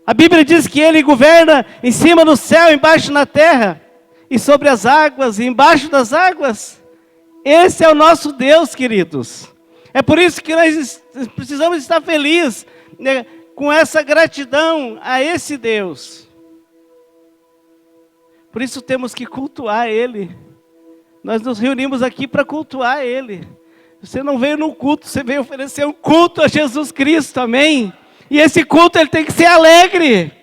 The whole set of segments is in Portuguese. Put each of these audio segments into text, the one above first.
A Bíblia diz que Ele governa em cima no céu, embaixo na terra, e sobre as águas, e embaixo das águas. Esse é o nosso Deus, queridos. É por isso que nós precisamos estar felizes, né, com essa gratidão a esse Deus. Por isso temos que cultuar Ele. Nós nos reunimos aqui para cultuar Ele. Você não veio no culto, você veio oferecer um culto a Jesus Cristo, amém? E esse culto ele tem que ser alegre.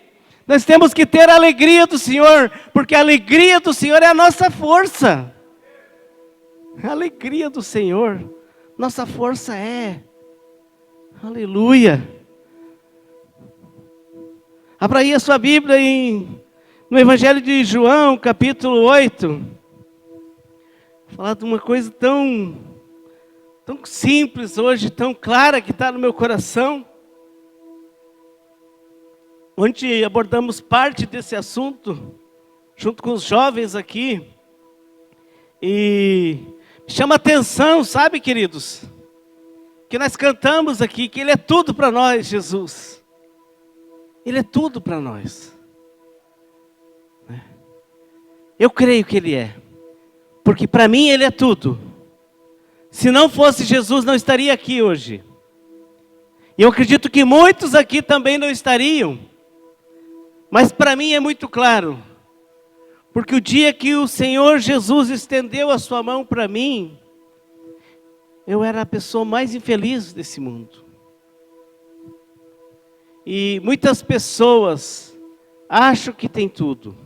Nós temos que ter a alegria do Senhor, porque a alegria do Senhor é a nossa força. A alegria do Senhor, nossa força é. Aleluia. Abra aí a sua Bíblia no Evangelho de João, capítulo 8. Vou falar de uma coisa tão simples hoje, tão clara que está no meu coração. Ontem abordamos parte desse assunto, junto com os jovens aqui. E chama atenção, sabe, queridos? Que nós cantamos aqui, que Ele é tudo para nós, Jesus. Ele é tudo para nós. Eu creio que Ele é. Porque para mim Ele é tudo. Se não fosse Jesus, não estaria aqui hoje. E eu acredito que muitos aqui também não estariam. Mas para mim é muito claro. Porque o dia que o Senhor Jesus estendeu a sua mão para mim, eu era a pessoa mais infeliz desse mundo. E muitas pessoas acham que tem tudo.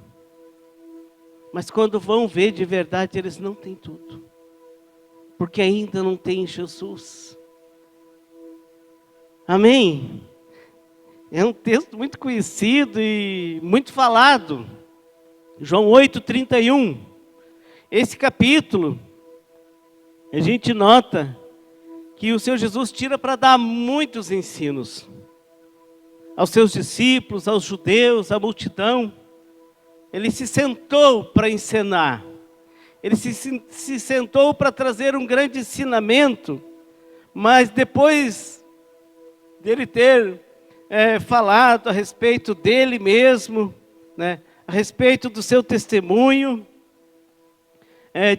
Mas quando vão ver de verdade, eles não têm tudo. Porque ainda não têm Jesus. Amém? É um texto muito conhecido e muito falado. João 8:31. Esse capítulo, a gente nota que o Senhor Jesus tira para dar muitos ensinos. Aos seus discípulos, aos judeus, à multidão. Ele se sentou para ensinar. Ele se sentou para trazer um grande ensinamento. Mas depois dele ter falado a respeito dele mesmo, né, a respeito do seu testemunho,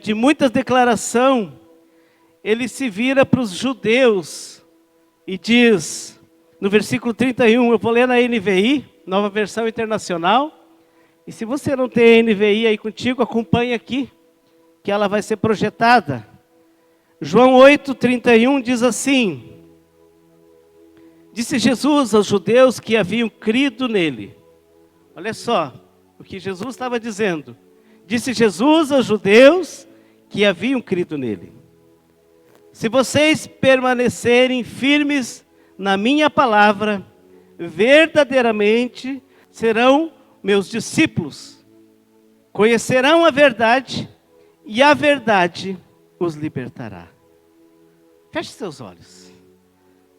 de muitas declarações, ele se vira para os judeus e diz, no versículo 31, eu vou ler na NVI, Nova Versão Internacional, e se você não tem a NVI aí contigo, acompanhe aqui, que ela vai ser projetada. João 8:31 diz assim: disse Jesus aos judeus que haviam crido nele. Olha só o que Jesus estava dizendo. Disse Jesus aos judeus que haviam crido nele: se vocês permanecerem firmes na minha palavra, verdadeiramente serão meus discípulos. Conhecerão a verdade e a verdade os libertará. Feche seus olhos.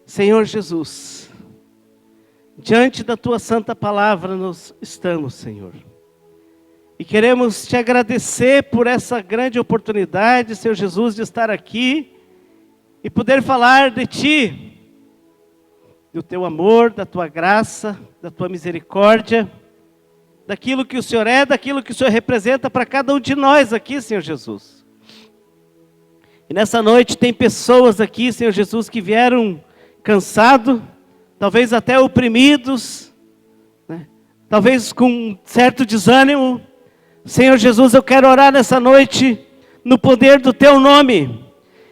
Senhor Jesus, diante da Tua santa palavra nós estamos, Senhor. E queremos Te agradecer por essa grande oportunidade, Senhor Jesus, de estar aqui e poder falar de Ti, do Teu amor, da Tua graça, da Tua misericórdia, daquilo que o Senhor é, daquilo que o Senhor representa para cada um de nós aqui, Senhor Jesus. E nessa noite tem pessoas aqui, Senhor Jesus, que vieram cansados, talvez até oprimidos, né? Talvez com um certo desânimo. Senhor Jesus, eu quero orar nessa noite no poder do Teu nome.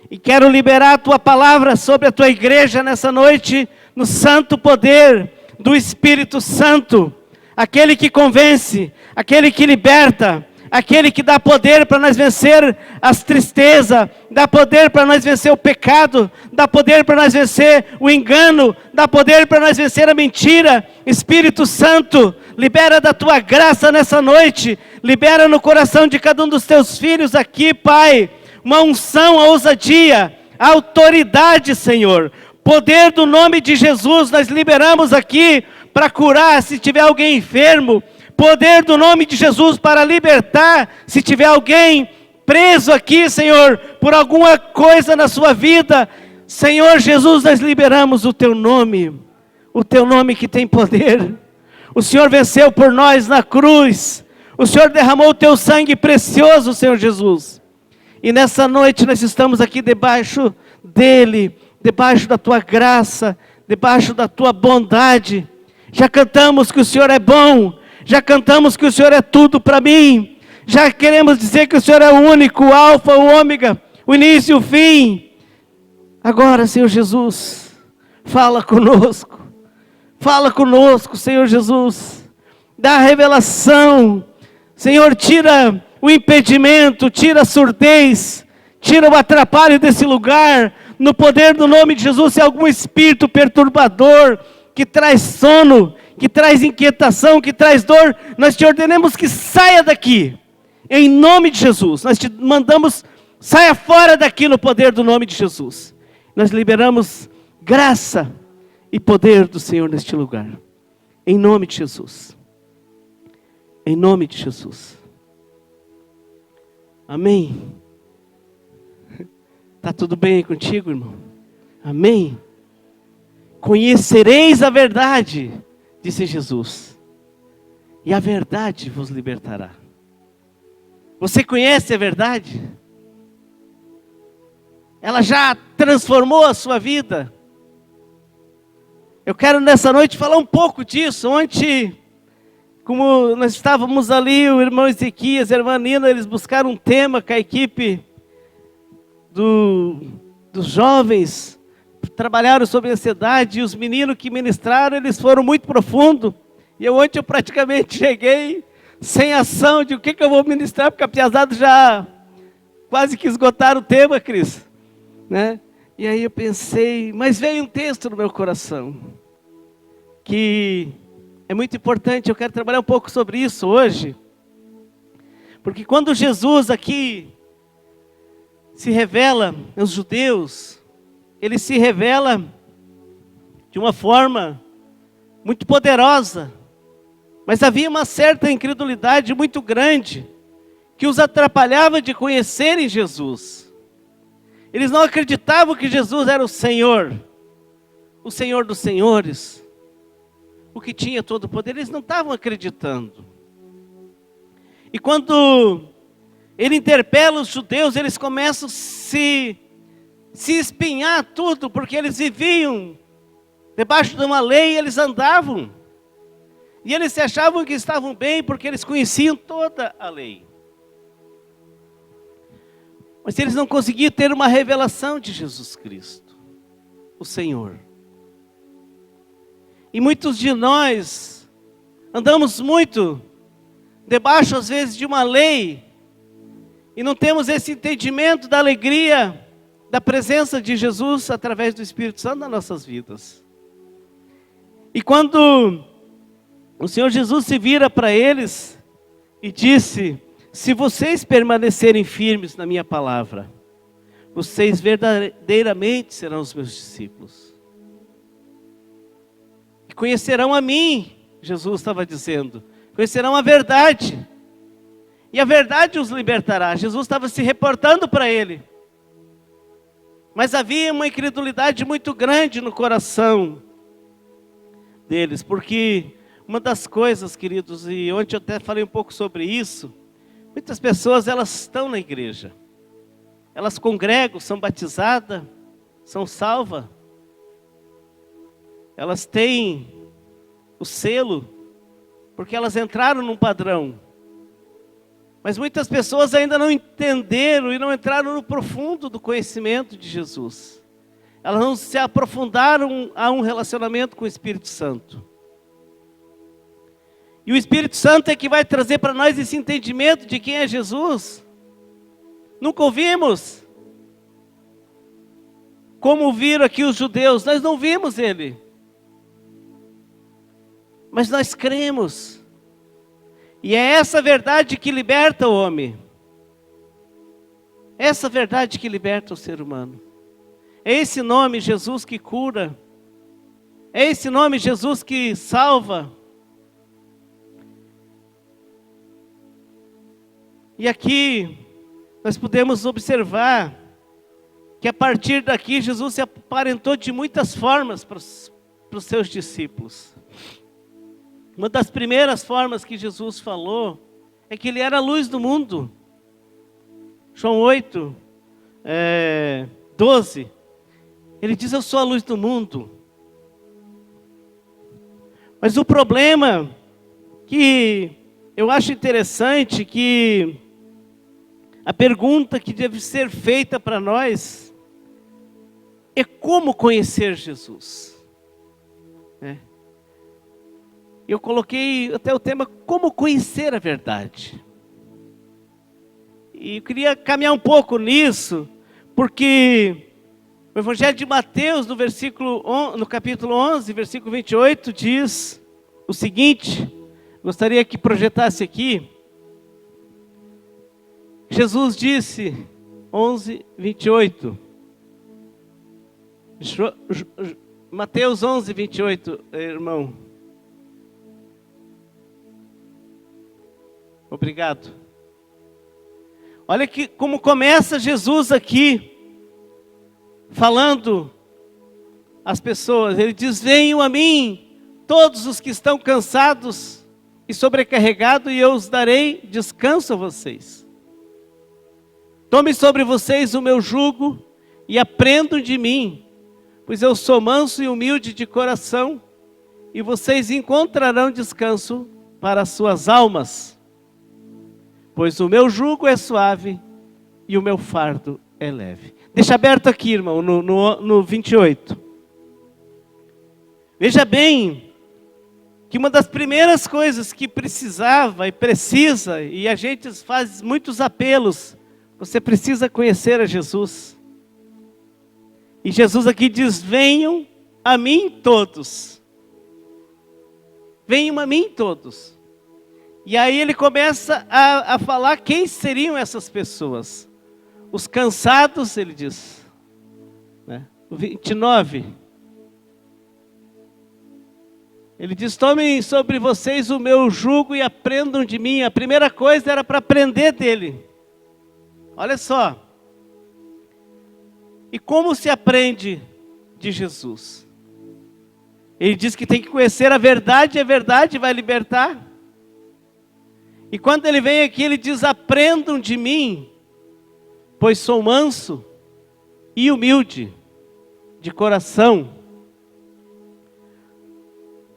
E quero liberar a Tua palavra sobre a Tua igreja nessa noite, no santo poder do Espírito Santo. Aquele que convence, aquele que liberta, aquele que dá poder para nós vencer as tristezas, dá poder para nós vencer o pecado, dá poder para nós vencer o engano, dá poder para nós vencer a mentira. Espírito Santo, libera da Tua graça nessa noite, libera no coração de cada um dos Teus filhos aqui, Pai, uma unção, a ousadia, a autoridade, Senhor. Poder do nome de Jesus, nós liberamos aqui para curar se tiver alguém enfermo. Poder do nome de Jesus para libertar se tiver alguém preso aqui, Senhor, por alguma coisa na sua vida. Senhor Jesus, nós liberamos o Teu nome que tem poder. O Senhor venceu por nós na cruz. O Senhor derramou o teu sangue precioso, Senhor Jesus. E nessa noite nós estamos aqui debaixo dele, debaixo da tua graça, debaixo da tua bondade. Já cantamos que o Senhor é bom, já cantamos que o Senhor é tudo para mim. Já queremos dizer que o Senhor é o único, o alfa, o ômega, o início e o fim. Agora, Senhor Jesus, fala conosco, Senhor Jesus. Dá a revelação, Senhor, tira o impedimento, tira a surdez, tira o atrapalho desse lugar, no poder do nome de Jesus. Se algum espírito perturbador, que traz sono, que traz inquietação, que traz dor, nós te ordenamos que saia daqui, em nome de Jesus. Nós te mandamos, saia fora daqui no poder do nome de Jesus. Nós liberamos graça e poder do Senhor neste lugar, em nome de Jesus. Em nome de Jesus. Amém. Está tudo bem aí contigo, irmão? Amém. Conhecereis a verdade, disse Jesus, e a verdade vos libertará. Você conhece a verdade? Ela já transformou a sua vida? Eu quero nessa noite falar um pouco disso. Ontem, como nós estávamos ali, o irmão Ezequias e a irmã Nina, eles buscaram um tema com a equipe dos jovens, trabalharam sobre ansiedade, e os meninos que ministraram, eles foram muito profundos. E ontem eu praticamente cheguei sem ação de o que eu vou ministrar, porque a piazada já quase que esgotaram o tema, Cris, né? E aí eu pensei, mas veio um texto no meu coração, que é muito importante. Eu quero trabalhar um pouco sobre isso hoje, porque quando Jesus aqui se revela aos judeus, ele se revela de uma forma muito poderosa, mas havia uma certa incredulidade muito grande, que os atrapalhava de conhecerem Jesus. Eles não acreditavam que Jesus era o Senhor dos senhores, o que tinha todo o poder. Eles não estavam acreditando. E quando ele interpela os judeus, eles começam a se espinhar tudo, porque eles viviam debaixo de uma lei, eles andavam, e eles se achavam que estavam bem, porque eles conheciam toda a lei. Mas eles não conseguiam ter uma revelação de Jesus Cristo, o Senhor. E muitos de nós andamos muito debaixo, às vezes, de uma lei, e não temos esse entendimento da alegria, da presença de Jesus através do Espírito Santo nas nossas vidas. E quando o Senhor Jesus se vira para eles e disse: se vocês permanecerem firmes na minha palavra, vocês verdadeiramente serão os meus discípulos. E conhecerão a mim, Jesus estava dizendo, conhecerão a verdade, e a verdade os libertará. Jesus estava se reportando para ele. Mas havia uma incredulidade muito grande no coração deles, porque uma das coisas, queridos, e ontem eu até falei um pouco sobre isso, muitas pessoas, elas estão na igreja, elas congregam, são batizadas, são salvas, elas têm o selo, porque elas entraram num padrão. Mas muitas pessoas ainda não entenderam e não entraram no profundo do conhecimento de Jesus. Elas não se aprofundaram a um relacionamento com o Espírito Santo. E o Espírito Santo é que vai trazer para nós esse entendimento de quem é Jesus. Nunca ouvimos como viram aqui os judeus, nós não vimos ele. Mas nós cremos. E é essa verdade que liberta o homem. Essa verdade que liberta o ser humano. É esse nome, Jesus, que cura. É esse nome, Jesus, que salva. E aqui nós podemos observar que a partir daqui Jesus se aparentou de muitas formas para os seus discípulos. Uma das primeiras formas que Jesus falou é que ele era a luz do mundo. João 8, 12. Ele diz: eu sou a luz do mundo. Mas o problema que eu acho interessante, que a pergunta que deve ser feita para nós é como conhecer Jesus. Eu coloquei até o tema, como conhecer a verdade. E eu queria caminhar um pouco nisso, porque o Evangelho de Mateus, no capítulo 11, versículo 28, diz o seguinte, gostaria que projetasse aqui. Jesus disse, 11, 28. Mateus 11, 28, irmão. Obrigado. Olha que, como começa Jesus aqui, falando às pessoas. Ele diz: venham a mim, todos os que estão cansados e sobrecarregados, e eu os darei descanso a vocês. Tomem sobre vocês o meu jugo e aprendam de mim, pois eu sou manso e humilde de coração, e vocês encontrarão descanso para as suas almas. Pois o meu jugo é suave e o meu fardo é leve. Deixa aberto aqui, irmão, no 28. Veja bem, que uma das primeiras coisas que precisava e precisa, e a gente faz muitos apelos, você precisa conhecer a Jesus. E Jesus aqui diz: venham a mim todos. Venham a mim todos. E aí ele começa a falar quem seriam essas pessoas. Os cansados, ele diz. Né? O 29. Ele diz: tomem sobre vocês o meu jugo e aprendam de mim. A primeira coisa era para aprender dele. Olha só. E como se aprende de Jesus? Ele diz que tem que conhecer a verdade, e a verdade vai libertar. E quando ele vem aqui, ele diz: aprendam de mim, pois sou manso e humilde de coração.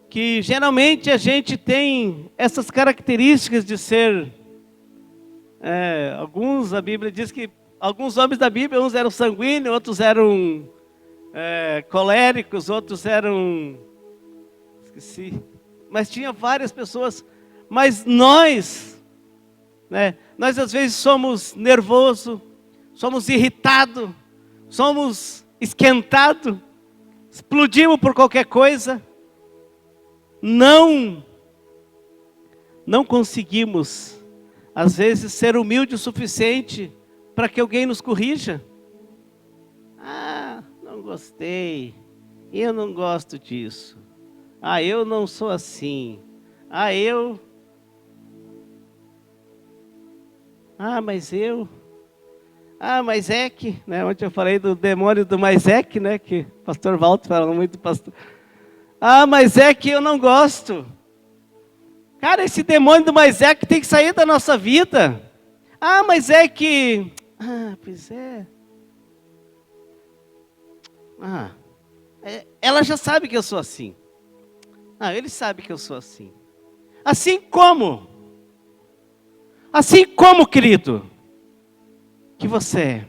Que geralmente a gente tem essas características de ser, a Bíblia diz que alguns homens da Bíblia, uns eram sanguíneos, outros eram coléricos, outros eram, esqueci, mas tinha várias pessoas. Mas nós às vezes somos nervosos, somos irritados, somos esquentados, explodimos por qualquer coisa. Não conseguimos, às vezes, ser humilde o suficiente para que alguém nos corrija. Ah, não gostei, eu não gosto disso. Ah, eu não sou assim. Mas é que, né? Ontem eu falei do demônio do mas é que, né? Que o pastor Walter fala muito, pastor. Mas é que eu não gosto. Cara, esse demônio do mas é que tem que sair da nossa vida. Mas é que... pois é. Ela já sabe que eu sou assim. Ele sabe que eu sou assim. Assim como, querido, que você é.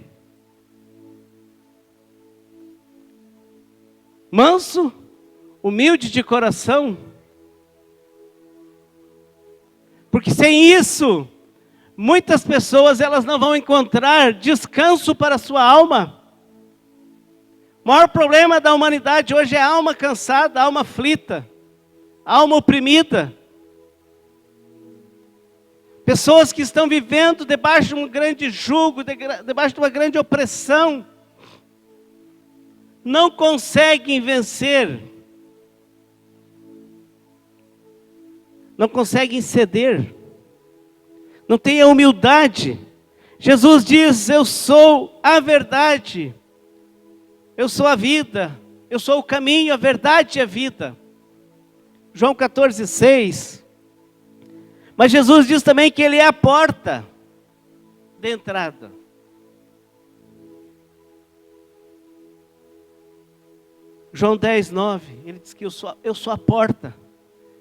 Manso, humilde de coração. Porque sem isso, muitas pessoas elas não vão encontrar descanso para a sua alma. O maior problema da humanidade hoje é a alma cansada, a alma aflita, a alma oprimida. Pessoas que estão vivendo debaixo de um grande jugo, debaixo de uma grande opressão, não conseguem vencer, não conseguem ceder, não têm a humildade. Jesus diz: eu sou a verdade, eu sou a vida, eu sou o caminho, a verdade e a vida. João 14:6. Mas Jesus diz também que Ele é a porta de entrada. João 10:9, Ele diz que eu sou a porta.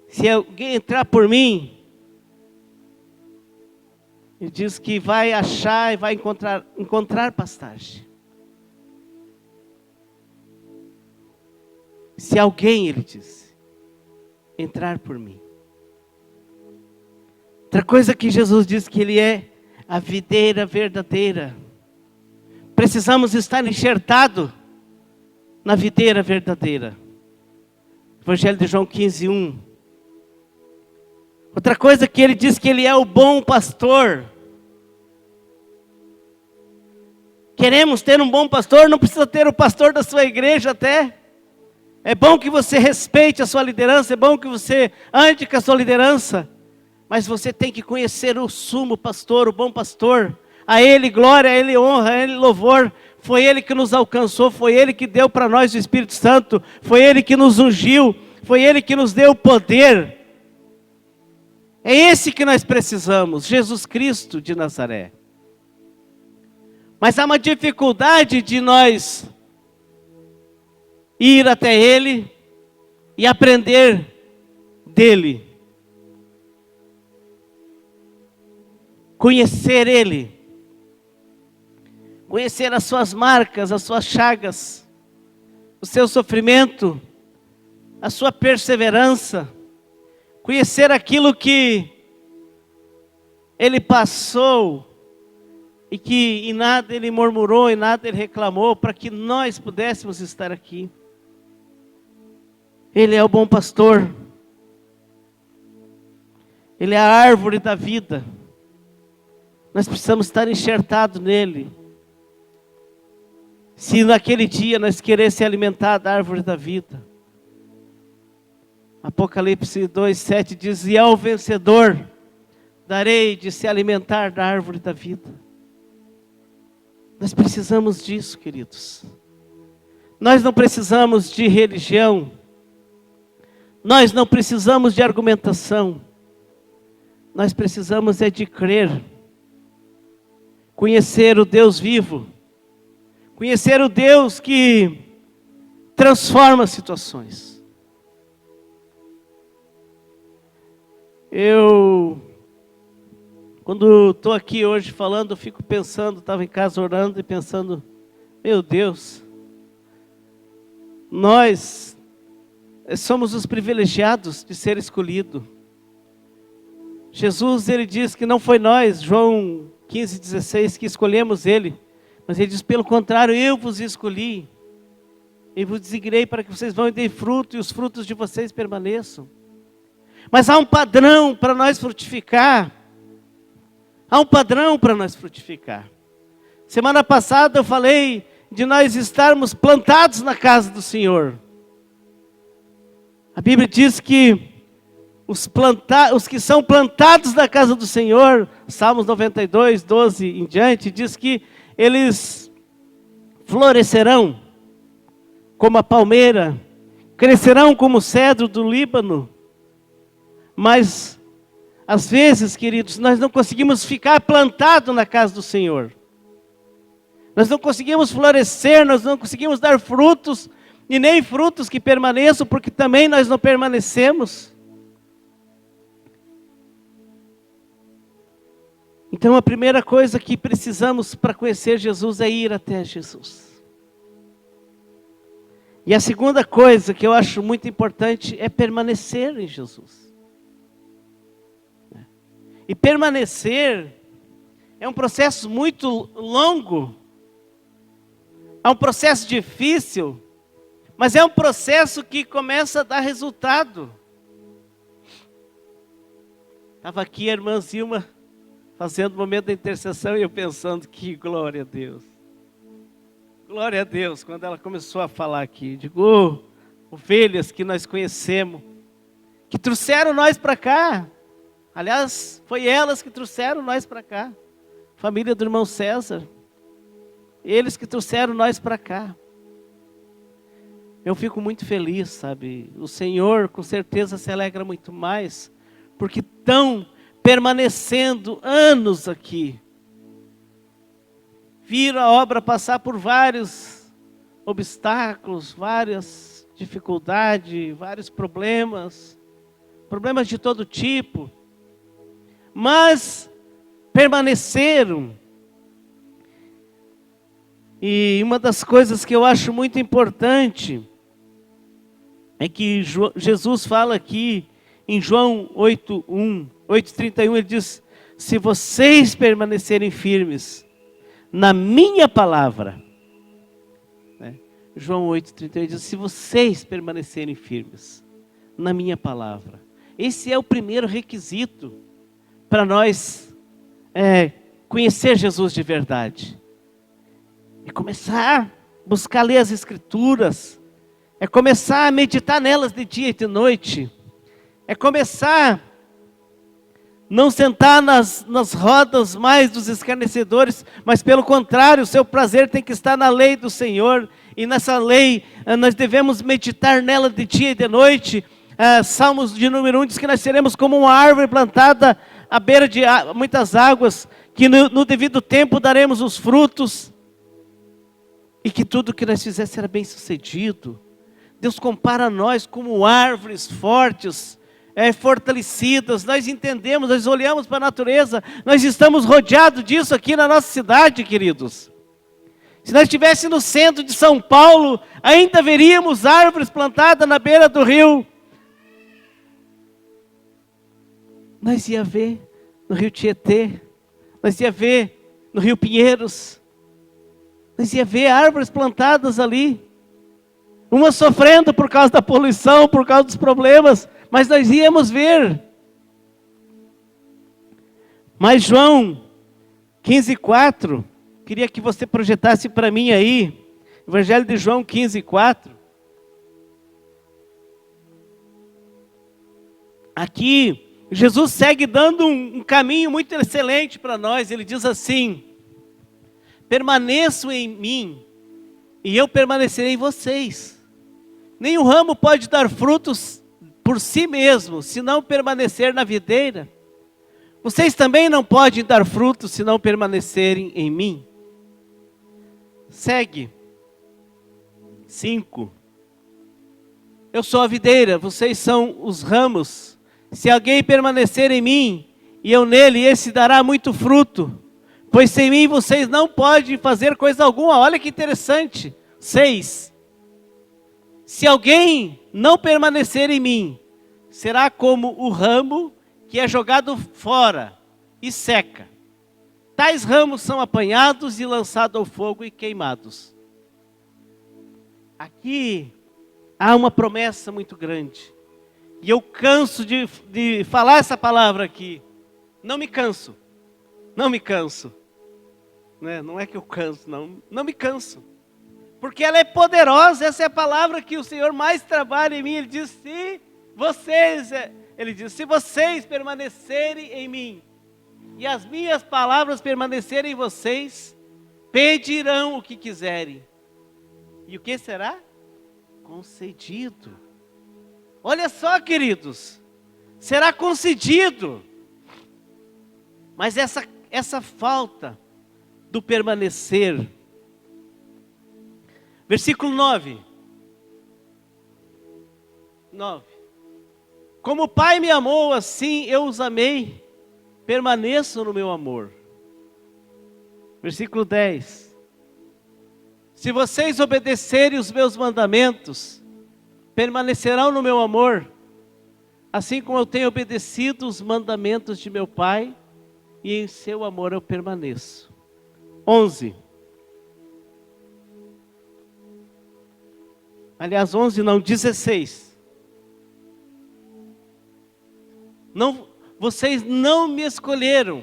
Se alguém entrar por mim, Ele diz que vai achar e vai encontrar pastagem. Se alguém, Ele diz, entrar por mim. Outra coisa que Jesus diz que Ele é a videira verdadeira. Precisamos estar enxertados na videira verdadeira. Evangelho de João 15:1. Outra coisa que Ele diz que Ele é o bom pastor. Queremos ter um bom pastor, não precisa ter o pastor da sua igreja até. É bom que você respeite a sua liderança, é bom que você ande com a sua liderança. Mas você tem que conhecer o sumo pastor, o bom pastor. A Ele glória, a Ele honra, a Ele louvor. Foi Ele que nos alcançou, foi Ele que deu para nós o Espírito Santo. Foi Ele que nos ungiu, foi Ele que nos deu o poder. É esse que nós precisamos, Jesus Cristo de Nazaré. Mas há uma dificuldade de nós ir até Ele e aprender dEle. Conhecer Ele. Conhecer as suas marcas, as suas chagas, o seu sofrimento, a sua perseverança. Conhecer aquilo que Ele passou e que em nada Ele murmurou, em nada Ele reclamou, para que nós pudéssemos estar aqui. Ele é o bom pastor. Ele é a árvore da vida. Nós precisamos estar enxertados nele. Se naquele dia nós queremos ser alimentados da árvore da vida. Apocalipse 2:7 diz: e ao vencedor darei de se alimentar da árvore da vida. Nós precisamos disso, queridos. Nós não precisamos de religião. Nós não precisamos de argumentação. Nós precisamos é de crer. Conhecer o Deus vivo. Conhecer o Deus que transforma situações. Quando estou aqui hoje falando, eu fico pensando, estava em casa orando e pensando, meu Deus, nós somos os privilegiados de ser escolhidos. Jesus, Ele diz que não foi nós, João 15:16, que escolhemos Ele, mas Ele diz, pelo contrário, eu vos escolhi, e vos designei para que vocês vão e deem fruto, e os frutos de vocês permaneçam. Mas há um padrão para nós frutificar. Há um padrão para nós frutificar. Semana passada eu falei de nós estarmos plantados na casa do Senhor. A Bíblia diz que os que são plantados na casa do Senhor, Salmos 92:12 em diante, diz que eles florescerão como a palmeira, crescerão como o cedro do Líbano. Mas, às vezes, queridos, nós não conseguimos ficar plantados na casa do Senhor. Nós não conseguimos florescer, nós não conseguimos dar frutos, e nem frutos que permaneçam, porque também nós não permanecemos. Então a primeira coisa que precisamos para conhecer Jesus é ir até Jesus. E a segunda coisa que eu acho muito importante é permanecer em Jesus. E permanecer é um processo muito longo, é um processo difícil, mas é um processo que começa a dar resultado. Estava aqui a irmã Zilma fazendo o momento da intercessão e eu pensando que glória a Deus. Glória a Deus, quando ela começou a falar aqui, digo, ovelhas que nós conhecemos, que trouxeram nós para cá. Aliás, foi elas que trouxeram nós para cá. Família do irmão César. Eles que trouxeram nós para cá. eu fico muito feliz, sabe? O Senhor com certeza se alegra muito mais, porque estão permanecendo anos aqui. Viram a obra passar por vários obstáculos, várias dificuldades, vários problemas de todo tipo, mas permaneceram. E uma das coisas que eu acho muito importante é que Jesus fala aqui em João 8:31, ele diz: se vocês permanecerem firmes na minha palavra, né? João 8:31 diz: se vocês permanecerem firmes na minha palavra. Esse é o primeiro requisito para nós conhecer Jesus de verdade. É começar a buscar ler as Escrituras, é começar a meditar nelas de dia e de noite, é começar não sentar nas rodas mais dos escarnecedores, mas pelo contrário, o seu prazer tem que estar na lei do Senhor, e nessa lei nós devemos meditar nela de dia e de noite. Salmos de número 1 diz que nós seremos como uma árvore plantada à beira de muitas águas, que no devido tempo daremos os frutos, e que tudo que nós fizermos será bem sucedido. Deus compara nós como árvores fortes, fortalecidas. Nós entendemos, nós olhamos para a natureza, nós estamos rodeados disso aqui na nossa cidade, queridos. Se nós estivéssemos no centro de São Paulo, ainda veríamos árvores plantadas na beira do rio. Nós ia ver no Rio Tietê, nós ia ver no Rio Pinheiros, nós ia ver árvores plantadas ali, umas sofrendo por causa da poluição, por causa dos problemas, mas nós íamos ver. Mas João 15:4, queria que você projetasse para mim aí, Evangelho de João 15:4. Aqui, Jesus segue dando um caminho muito excelente para nós. Ele diz assim: permaneçam em mim, e eu permanecerei em vocês. Nenhum ramo pode dar frutos por si mesmo, se não permanecer na videira. Vocês também não podem dar frutos, se não permanecerem em mim. Segue. 5. Eu sou a videira, vocês são os ramos. Se alguém permanecer em mim, e eu nele, esse dará muito fruto. Pois sem mim vocês não podem fazer coisa alguma. Olha que interessante. 6. Se alguém não permanecer em mim, será como o ramo que é jogado fora e seca. Tais ramos são apanhados e lançados ao fogo e queimados. Aqui há uma promessa muito grande. E eu canso de falar essa palavra aqui. Não me canso. Não me canso. Não é que eu canso, não me canso. Porque ela é poderosa, essa é a palavra que o Senhor mais trabalha em mim. Ele diz: se vocês permanecerem em mim, e as minhas palavras permanecerem em vocês, pedirão o que quiserem. E o que será? Concedido. Olha só, queridos, será concedido. Mas essa falta do permanecer. Versículo 9. Como o Pai me amou, assim eu os amei, permaneçam no meu amor. Versículo 10. Se vocês obedecerem os meus mandamentos, permanecerão no meu amor, assim como eu tenho obedecido os mandamentos de meu Pai, e em seu amor eu permaneço. 11. Aliás, 11 não, 16. Vocês não me escolheram,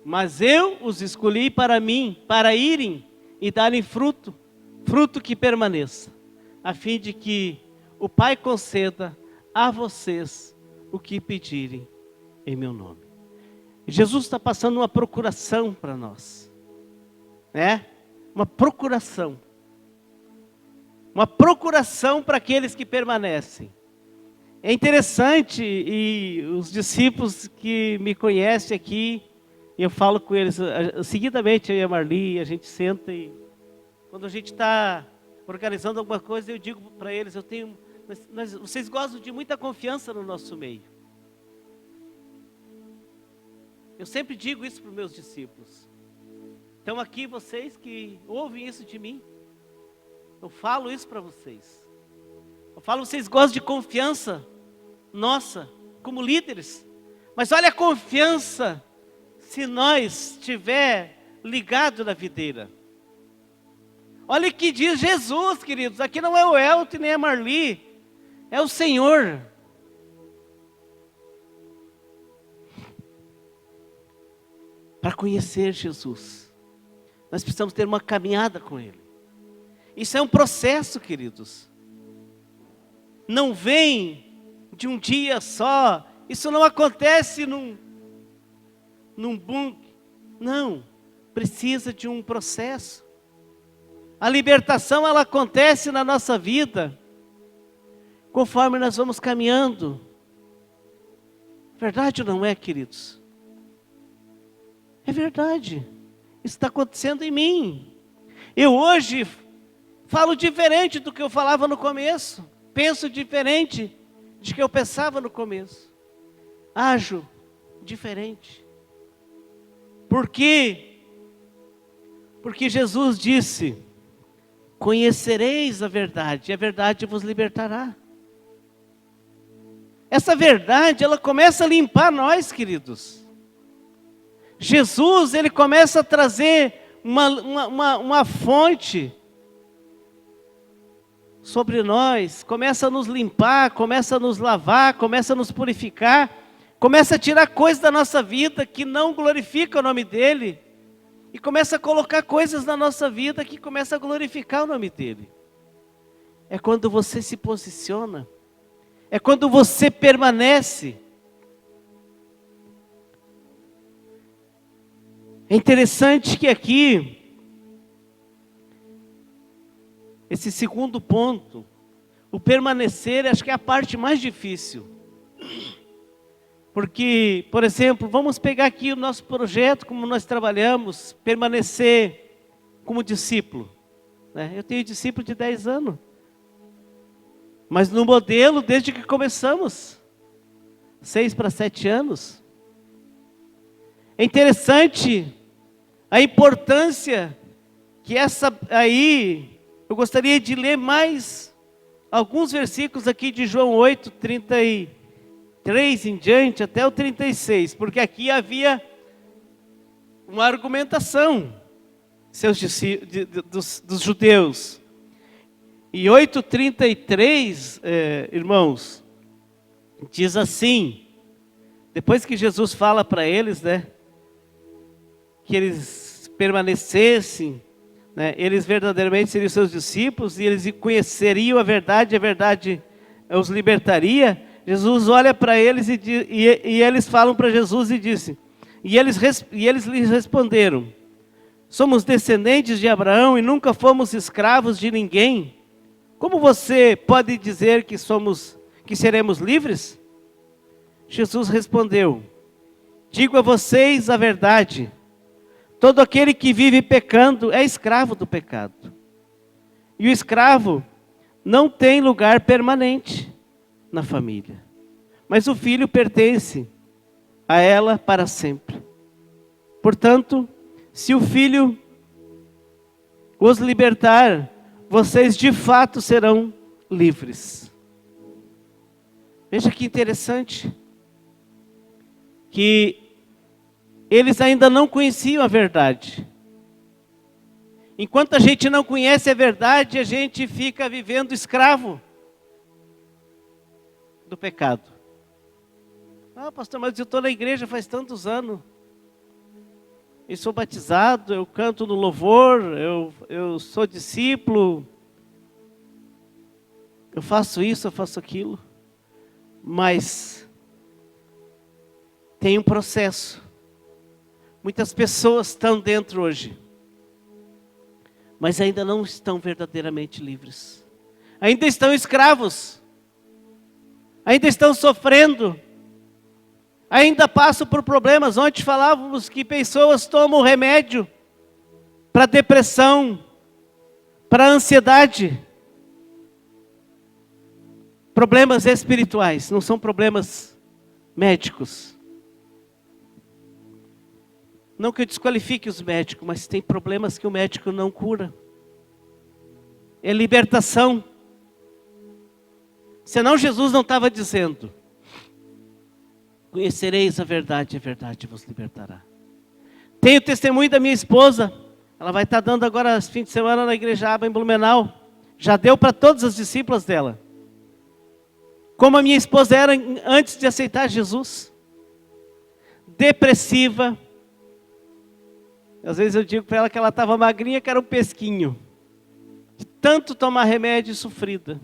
mas eu os escolhi para mim, para irem e darem fruto que permaneça, a fim de que o Pai conceda a vocês o que pedirem em meu nome. Jesus está passando uma procuração para nós, uma procuração. uma procuração para aqueles que permanecem. É interessante, e os discípulos que me conhecem aqui, eu falo com eles, seguidamente eu e a Marli, a gente senta e quando a gente está organizando alguma coisa, eu digo para eles, vocês gostam de muita confiança no nosso meio. Eu sempre digo isso para os meus discípulos. Então aqui vocês que ouvem isso de mim, eu falo isso para vocês. Eu falo, vocês gostam de confiança nossa, como líderes. Mas olha a confiança, se nós estiver ligado na videira. Olha o que diz Jesus, queridos. Aqui não é o Elton nem a Marli, é o Senhor. Para conhecer Jesus, nós precisamos ter uma caminhada com Ele. Isso é um processo, queridos. Não vem de um dia só. Isso não acontece num boom. Não, precisa de um processo. A libertação, ela acontece na nossa vida conforme nós vamos caminhando. Verdade ou não é, queridos? É verdade. Isso está acontecendo em mim. Eu hoje falo diferente do que eu falava no começo. Penso diferente de que eu pensava no começo. Ajo diferente. Por quê? Porque Jesus disse: conhecereis a verdade, e a verdade vos libertará. Essa verdade, ela começa a limpar nós, queridos. Jesus, ele começa a trazer uma fonte sobre nós, começa a nos limpar, começa a nos lavar, começa a nos purificar, começa a tirar coisas da nossa vida que não glorificam o nome dEle, e começa a colocar coisas na nossa vida que começa a glorificar o nome dEle. É quando você se posiciona, é quando você permanece. É interessante que aqui, esse segundo ponto, o permanecer, acho que é a parte mais difícil. Porque, por exemplo, vamos pegar aqui o nosso projeto, como nós trabalhamos, permanecer como discípulo. Né? Eu tenho discípulo de 10 anos. Mas no modelo, desde que começamos, 6 para 7 anos. É interessante a importância que essa aí, eu gostaria de ler mais alguns versículos aqui de João 8, 33 em diante, até o 36, porque aqui havia uma argumentação dos judeus. E 8:33, irmãos, diz assim, depois que Jesus fala para eles, né, que eles permanecessem, né, eles verdadeiramente seriam seus discípulos, e eles conheceriam a verdade os libertaria. Jesus olha para eles e eles falam para Jesus e disse, e eles lhes responderam: somos descendentes de Abraão e nunca fomos escravos de ninguém. Como você pode dizer que seremos livres? Jesus respondeu: digo a vocês a verdade. Todo aquele que vive pecando é escravo do pecado. E o escravo não tem lugar permanente na família, mas o filho pertence a ela para sempre. Portanto, se o filho os libertar, vocês de fato serão livres. Veja que interessante, que eles ainda não conheciam a verdade. Enquanto a gente não conhece a verdade, a gente fica vivendo escravo do pecado. Ah, pastor, mas eu estou na igreja faz tantos anos. Eu sou batizado, eu canto no louvor, eu sou discípulo. Eu faço isso, eu faço aquilo. Mas tem um processo. Muitas pessoas estão dentro hoje, mas ainda não estão verdadeiramente livres. ainda estão escravos, ainda estão sofrendo, ainda passam por problemas. Ontem falávamos que pessoas tomam remédio para depressão, para ansiedade, problemas espirituais, não são problemas médicos. Não que eu desqualifique os médicos, mas tem problemas que o médico não cura. É libertação. Senão Jesus não estava dizendo: conhecereis a verdade vos libertará. Tenho testemunho da minha esposa, ela vai estar dando agora fim de semana na Igreja Aba em Blumenau. Já deu para todas as discípulas dela. Como a minha esposa era antes de aceitar Jesus. Depressiva. Às vezes eu digo para ela que ela estava magrinha, que era um pesquinho. De tanto tomar remédio e sofrida.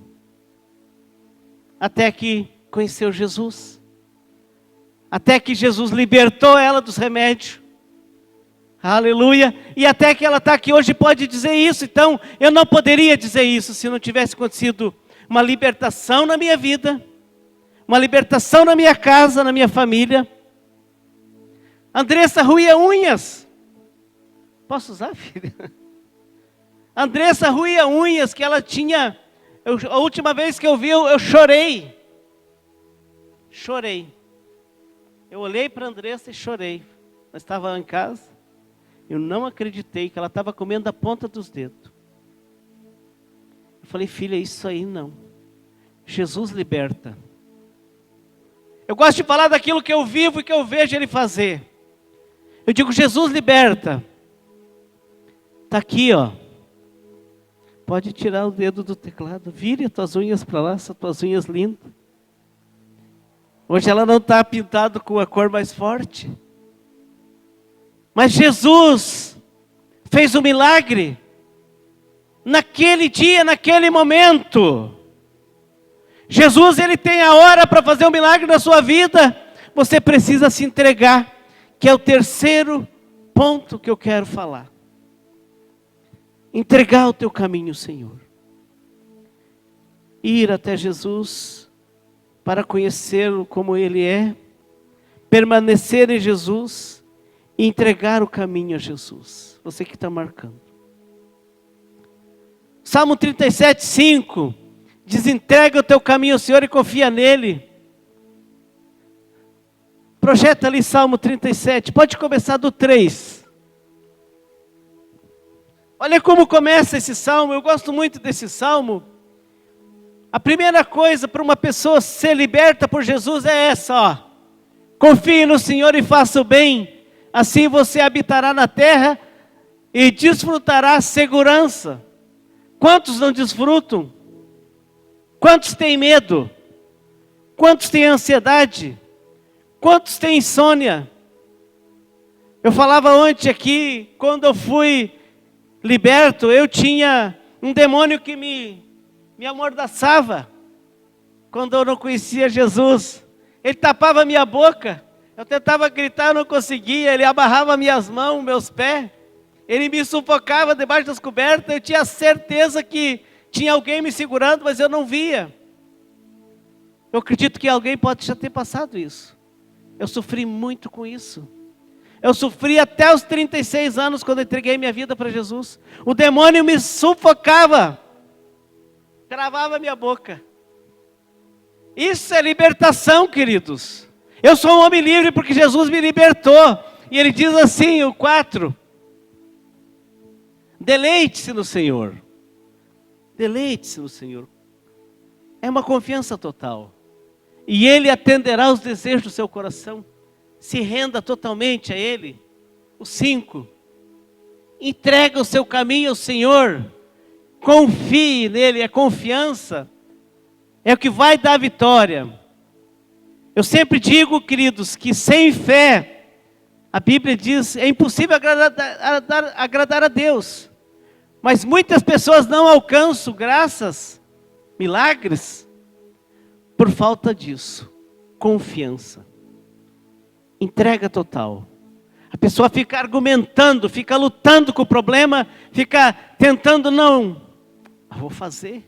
Até que conheceu Jesus. Até que Jesus libertou ela dos remédios. Aleluia. E até que ela está aqui hoje pode dizer isso. Então, eu não poderia dizer isso se não tivesse acontecido uma libertação na minha vida. Uma libertação na minha casa, na minha família. Andressa ruía unhas. Posso usar, filha? Andressa ruía unhas que ela tinha. A última vez que eu vi, eu chorei. Chorei. Eu olhei para a Andressa e chorei. Nós estávamos em casa. Eu não acreditei que ela estava comendo a ponta dos dedos. Eu falei, filha, isso aí não. Jesus liberta. Eu gosto de falar daquilo que eu vivo e que eu vejo Ele fazer. Eu digo, Jesus liberta. Está aqui, ó. Pode tirar o dedo do teclado. Vire as tuas unhas para lá, essas tuas unhas lindas. Hoje ela não está pintada com a cor mais forte. Mas Jesus fez um milagre. Naquele dia, naquele momento. Jesus, Ele tem a hora para fazer um milagre na sua vida. Você precisa se entregar. Que é o terceiro ponto que eu quero falar. Entregar o teu caminho, Senhor. Ir até Jesus para conhecê-lo como Ele é. Permanecer em Jesus e entregar o caminho a Jesus. Você que está marcando. Salmo 37, 5. Diz, entrega o teu caminho ao Senhor e confia nele. Projeta ali Salmo 37. Pode começar do 3. Olha como começa esse salmo. Eu gosto muito desse salmo. A primeira coisa para uma pessoa ser liberta por Jesus é essa, ó. Confie no Senhor e faça o bem. Assim você habitará na terra e desfrutará segurança. Quantos não desfrutam? Quantos têm medo? Quantos têm ansiedade? Quantos têm insônia? Eu falava ontem aqui, quando eu fui liberto, eu tinha um demônio que me amordaçava. Quando eu não conhecia Jesus, ele tapava minha boca. Eu tentava gritar, eu não conseguia. Ele amarrava minhas mãos, meus pés. Ele me sufocava debaixo das cobertas. Eu tinha certeza que tinha alguém me segurando, mas eu não via. Eu acredito que alguém pode já ter passado isso. Eu sofri muito com isso. Eu sofri até os 36 anos quando eu entreguei minha vida para Jesus. O demônio me sufocava. Travava minha boca. Isso é libertação, queridos. Eu sou um homem livre porque Jesus me libertou. E Ele diz assim, o 4. Deleite-se no Senhor. Deleite-se no Senhor. É uma confiança total. E Ele atenderá os desejos do seu coração. Se renda totalmente a Ele. O 5. Entrega o seu caminho ao Senhor. Confie nele. A confiança é o que vai dar vitória. Eu sempre digo, queridos, que sem fé, a Bíblia diz, é impossível agradar a Deus. Mas muitas pessoas não alcançam graças, milagres, por falta disso. Confiança. Entrega total. A pessoa fica argumentando, fica lutando com o problema, fica tentando, não, vou fazer.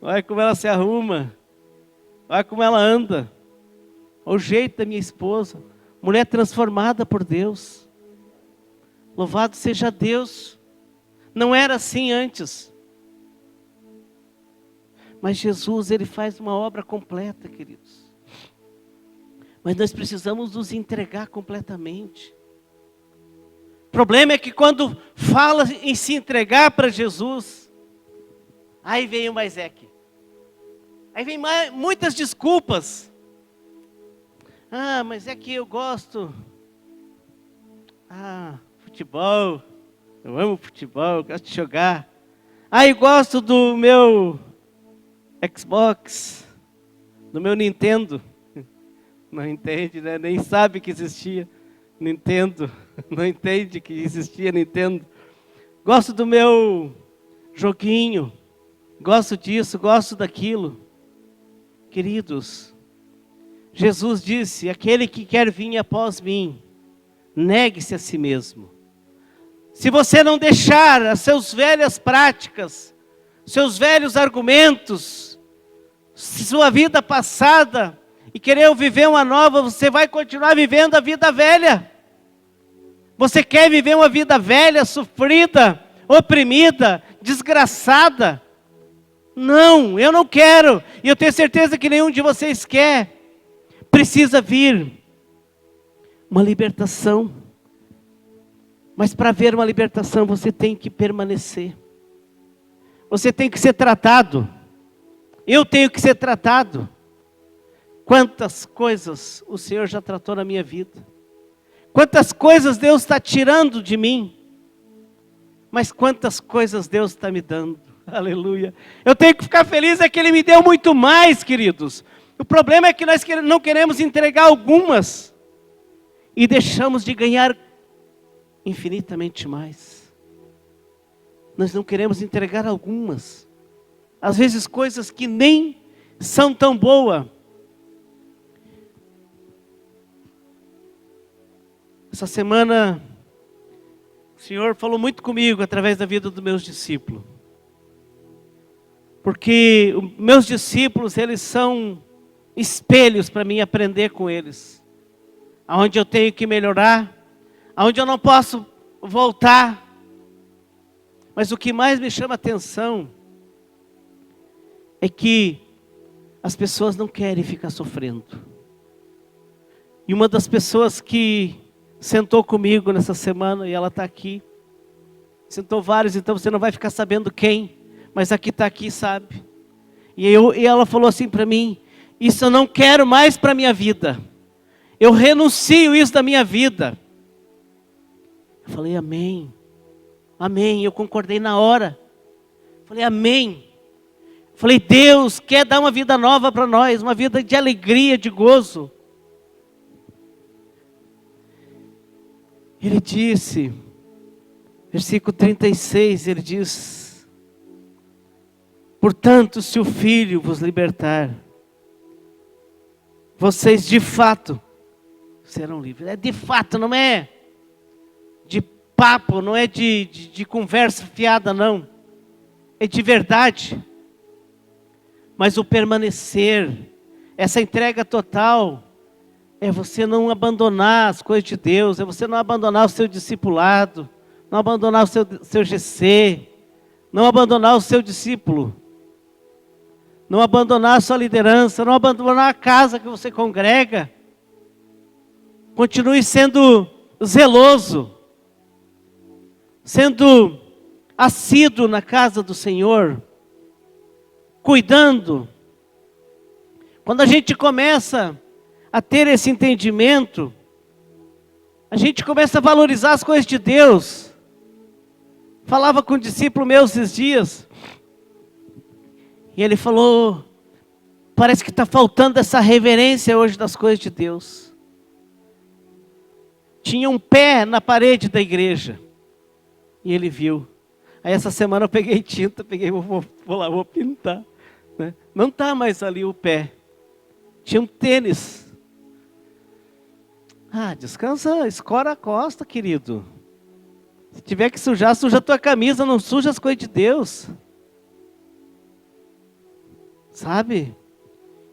Olha como ela se arruma. Olha como ela anda. Olha o jeito da minha esposa. Mulher transformada por Deus. Louvado seja Deus. Não era assim antes. Mas Jesus, Ele faz uma obra completa, queridos. Mas nós precisamos nos entregar completamente. O problema é que quando fala em se entregar para Jesus, aí vem o Maisec. Aí vem muitas desculpas. Ah, mas é que eu gosto. Futebol. Eu amo futebol, gosto de jogar. Eu gosto do meu Xbox, do meu Nintendo. Não entende, né? Nem sabe que existia Nintendo. Não entende que existia Nintendo. Gosto do meu joguinho. Gosto disso, gosto daquilo. Queridos, Jesus disse: aquele que quer vir após mim, negue-se a si mesmo. Se você não deixar as suas velhas práticas, seus velhos argumentos, sua vida passada, e querer viver uma nova, você vai continuar vivendo a vida velha. Você quer viver uma vida velha, sofrida, oprimida, desgraçada? Não, eu não quero. E eu tenho certeza que nenhum de vocês quer. Precisa vir uma libertação. Mas para ver uma libertação, você tem que permanecer. Você tem que ser tratado. Eu tenho que ser tratado. Quantas coisas o Senhor já tratou na minha vida. Quantas coisas Deus está tirando de mim. Mas quantas coisas Deus está me dando. Aleluia. Eu tenho que ficar feliz é que Ele me deu muito mais, queridos. O problema é que nós não queremos entregar algumas. E deixamos de ganhar infinitamente mais. Nós não queremos entregar algumas. Às vezes coisas que nem são tão boas. Essa semana, o Senhor falou muito comigo através da vida dos meus discípulos. Porque os meus discípulos, eles são espelhos para mim aprender com eles. Aonde eu tenho que melhorar, aonde eu não posso voltar. Mas o que mais me chama a atenção é que as pessoas não querem ficar sofrendo. E uma das pessoas que sentou comigo nessa semana, e ela está aqui. Sentou vários, então você não vai ficar sabendo quem. Mas aqui está aqui, sabe. E ela falou assim para mim: isso eu não quero mais para a minha vida. Eu renuncio isso da minha vida. Eu falei: amém. Amém. Eu concordei na hora. Falei: amém. Falei: Deus quer dar uma vida nova para nós. Uma vida de alegria, de gozo. Ele disse, versículo 36, ele diz: portanto, se o Filho vos libertar, vocês de fato serão livres. É de fato, não é de papo, não é de conversa fiada, não. É de verdade. Mas o permanecer, essa entrega total, é você não abandonar as coisas de Deus, é você não abandonar o seu discipulado, não abandonar o seu GC, não abandonar o seu discípulo, não abandonar a sua liderança, não abandonar a casa que você congrega. Continue sendo zeloso, sendo assíduo na casa do Senhor, cuidando. Quando a gente começa a ter esse entendimento, a gente começa a valorizar as coisas de Deus. Falava com um discípulo meu esses dias, e ele falou: parece que está faltando essa reverência hoje das coisas de Deus. Tinha um pé na parede da igreja, e ele viu. Aí essa semana eu peguei tinta, vou pintar, né? Não está mais ali o pé. Tinha um tênis. Descansa, escora a costa, querido. Se tiver que sujar, suja a tua camisa, não suja as coisas de Deus. sabe?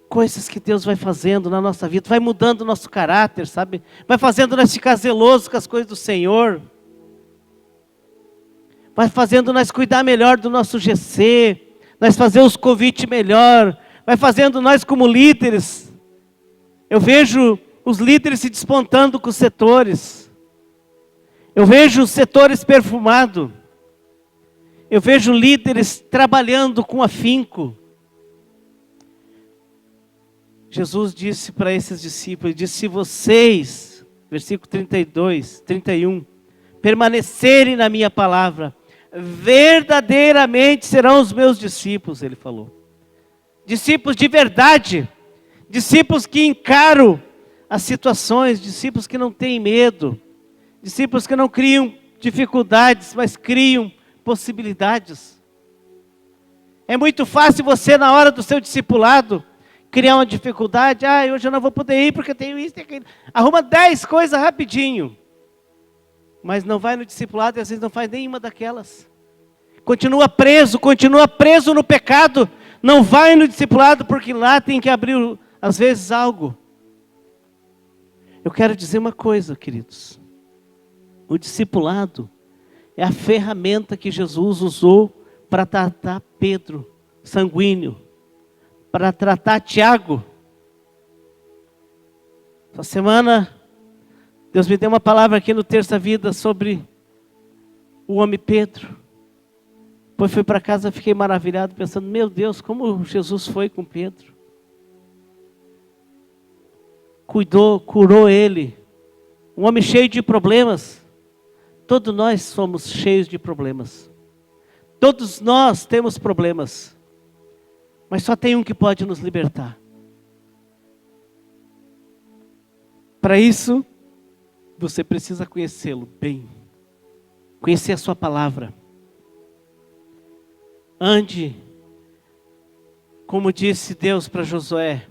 Coisas que Deus vai fazendo na nossa vida, vai mudando o nosso caráter, sabe? Vai fazendo nós ficar zelosos com as coisas do Senhor. Vai fazendo nós cuidar melhor do nosso GC, nós fazer os convites melhor, vai fazendo nós como líderes. Eu vejo os líderes se despontando com os setores. Eu vejo os setores perfumados. Eu vejo líderes trabalhando com afinco. Jesus disse para esses discípulos, ele disse, se vocês, versículo 32, 31, permanecerem na minha palavra, verdadeiramente serão os meus discípulos, ele falou. Discípulos de verdade, discípulos que encaram as situações, discípulos que não têm medo, discípulos que não criam dificuldades, mas criam possibilidades. É muito fácil você, na hora do seu discipulado, criar uma dificuldade. Hoje eu não vou poder ir porque eu tenho isso e aquilo. Arruma 10 coisas rapidinho. Mas não vai no discipulado e às vezes não faz nenhuma daquelas. Continua preso no pecado. Não vai no discipulado porque lá tem que abrir, às vezes, algo. Eu quero dizer uma coisa, queridos. O discipulado é a ferramenta que Jesus usou para tratar Pedro, sanguíneo, para tratar Tiago. Essa semana, Deus me deu uma palavra aqui no Terça Vida sobre o homem Pedro. Depois fui para casa, fiquei maravilhado, pensando, meu Deus, como Jesus foi com Pedro. Cuidou, curou ele. Um homem cheio de problemas. Todos nós somos cheios de problemas. Todos nós temos problemas. Mas só tem um que pode nos libertar. Para isso, você precisa conhecê-lo bem. Conhecer a sua palavra. Ande, como disse Deus para Josué,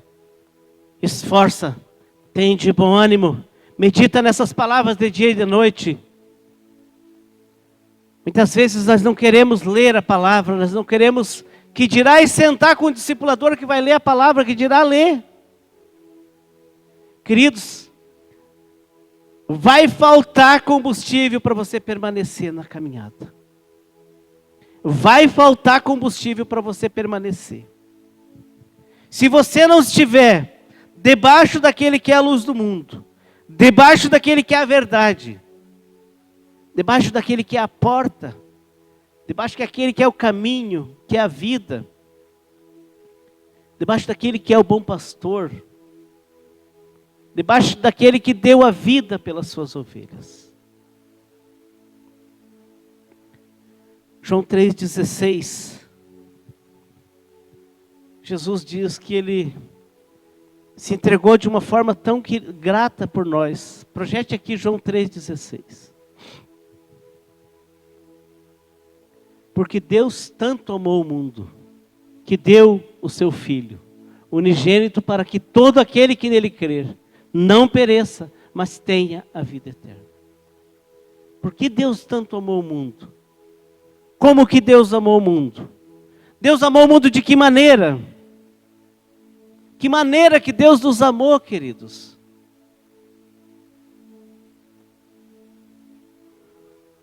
esforça, tem de bom ânimo, medita nessas palavras de dia e de noite. Muitas vezes nós não queremos ler a palavra, nós não queremos, que dirá e sentar com o discipulador que vai ler a palavra, que dirá ler. Queridos, vai faltar combustível para você permanecer na caminhada. Vai faltar combustível para você permanecer. Se você não estiver debaixo daquele que é a luz do mundo, debaixo daquele que é a verdade, debaixo daquele que é a porta, debaixo daquele que é o caminho, que é a vida, debaixo daquele que é o bom pastor, debaixo daquele que deu a vida pelas suas ovelhas. João 3,16, Jesus diz que Ele se entregou de uma forma tão grata por nós. Projete aqui João 3,16. Porque Deus tanto amou o mundo, que deu o seu Filho, unigênito, para que todo aquele que nele crer, não pereça, mas tenha a vida eterna. Por que Deus tanto amou o mundo? Como que Deus amou o mundo? Deus amou o mundo de que maneira? Que maneira que Deus nos amou, queridos?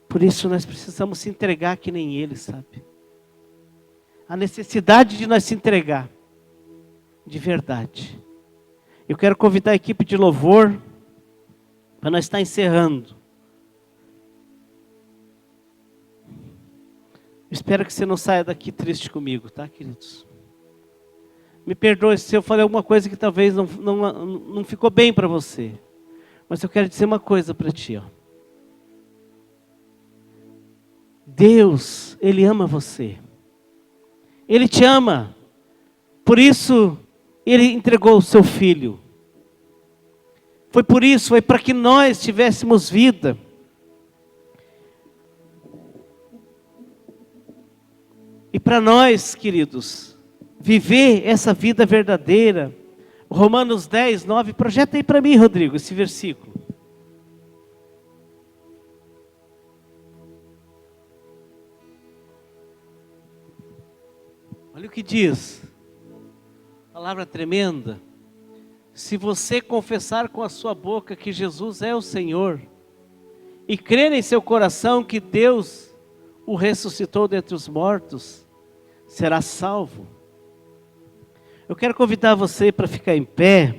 Por isso nós precisamos se entregar que nem Ele, sabe? A necessidade de nós se entregar, de verdade. Eu quero convidar a equipe de louvor, para nós estar encerrando. Espero que você não saia daqui triste comigo, tá, queridos? Me perdoe se eu falei alguma coisa que talvez não ficou bem para você. Mas eu quero dizer uma coisa para ti, ó. Deus, Ele ama você. Ele te ama. Por isso, Ele entregou o seu Filho. Foi por isso, foi para que nós tivéssemos vida. E para nós, queridos, viver essa vida verdadeira, Romanos 10, 9, projeta aí para mim, Rodrigo, esse versículo. Olha o que diz. palavra tremenda. Se você confessar com a sua boca que Jesus é o Senhor, e crer em seu coração que Deus o ressuscitou dentre os mortos, será salvo. Eu quero convidar você para ficar em pé.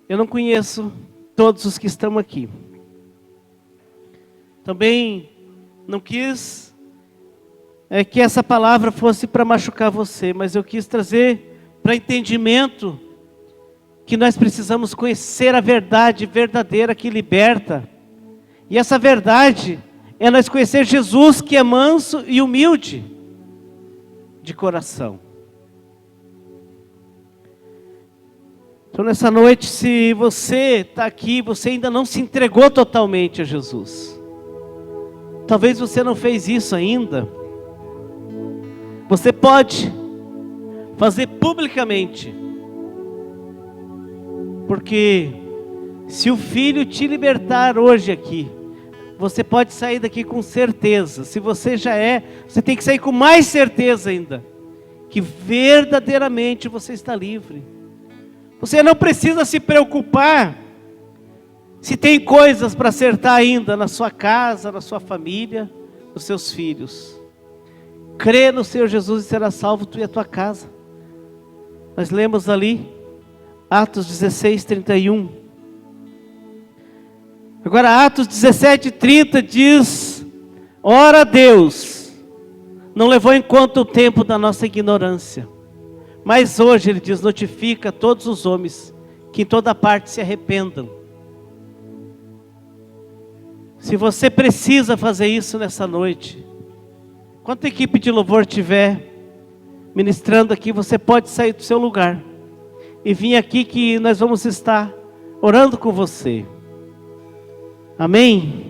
Eu não conheço todos os que estão aqui. Também não quis que essa palavra fosse para machucar você, mas eu quis trazer para entendimento que nós precisamos conhecer a verdade verdadeira que liberta. E essa verdade é nós conhecer Jesus, que é manso e humilde de coração. Então nessa noite, se você está aqui, você ainda não se entregou totalmente a Jesus. Talvez você não fez isso ainda. Você pode fazer publicamente. Porque se o Filho te libertar hoje aqui, você pode sair daqui com certeza. Se você já é, você tem que sair com mais certeza ainda, que verdadeiramente você está livre. Você não precisa se preocupar se tem coisas para acertar ainda na sua casa, na sua família, nos seus filhos. Crê no Senhor Jesus e será salvo tu e a tua casa. Nós lemos ali Atos 16:31. Agora Atos 17:30 diz: ora Deus não levou em conta o tempo da nossa ignorância, mas hoje Ele diz, notifica a todos os homens que em toda parte se arrependam. Se você precisa fazer isso nessa noite, enquanto a equipe de louvor estiver ministrando aqui, você pode sair do seu lugar e vir aqui que nós vamos estar orando com você. Amém?